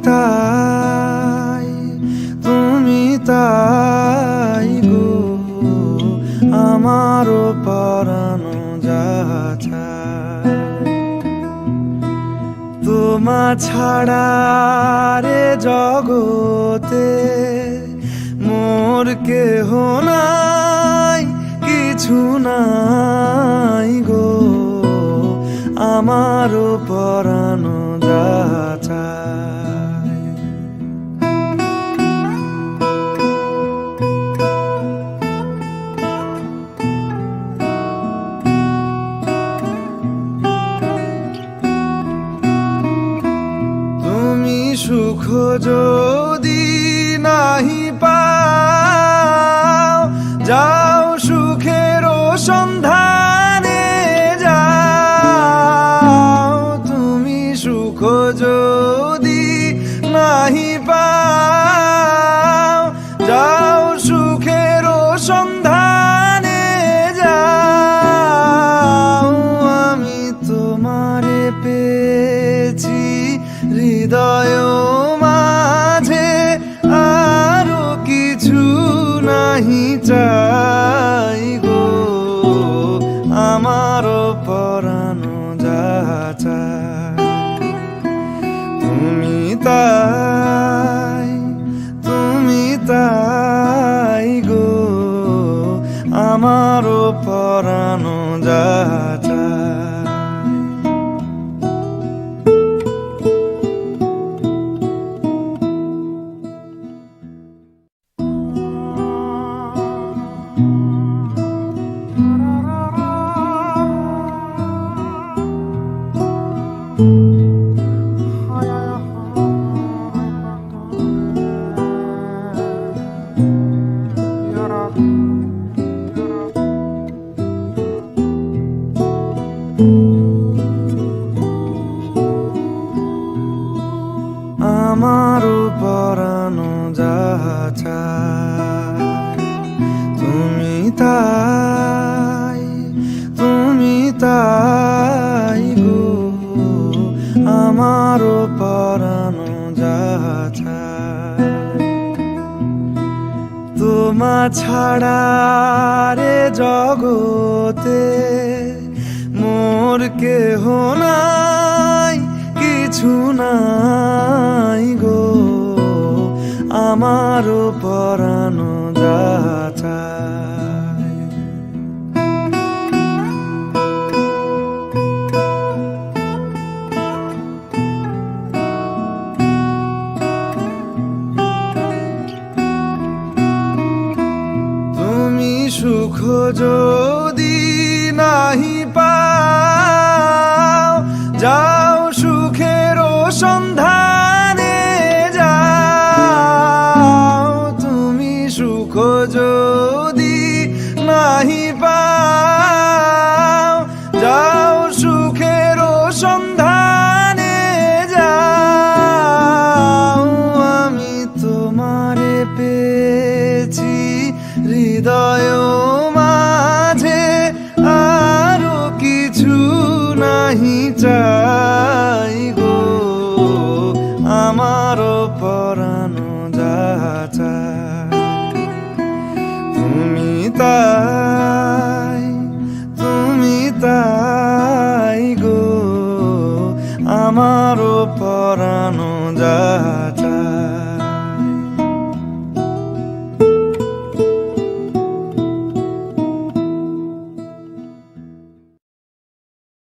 চাই। তুমি তাই গো আমারও পরানো যা চাই। তোমা ছাড়া রে জগতে মোর কেহ নাই, কিছু নাই গো আমারও পরানো যা চাই। তুমি সুখ যদি নাহি পাও, যাও সুখের সন্ধানে যাও। তুমি সুখ যদি নাহি পাও, যাও সুখের সন্ধানে যাও। আমি তোমারে পেয়েছি হৃদয় মাঝে, আরো কিছু নাহি চাই গো আমারও পরানো যা চাই। তুমি তাই গো আমারও পরানো যা চাই। আমারও পরানো যা চাই। তুমি তাই গো আমারও পরানো যা চাই। তোমা ছাড়া রে জগতে মোর কেহ নাই, কিছু নাই গো আমারও পরানো যা চাই। তুমি সুখ যদি নাহি পাও, যাও সুখের সন্ধানে যাও। তুমি সুখ যদি নাহি পাও, যাও সুখের সন্ধানে যাও। আমি তোমারে পেয়েছি হৃদয় মাঝে, আরো কিছু নাহি চাই।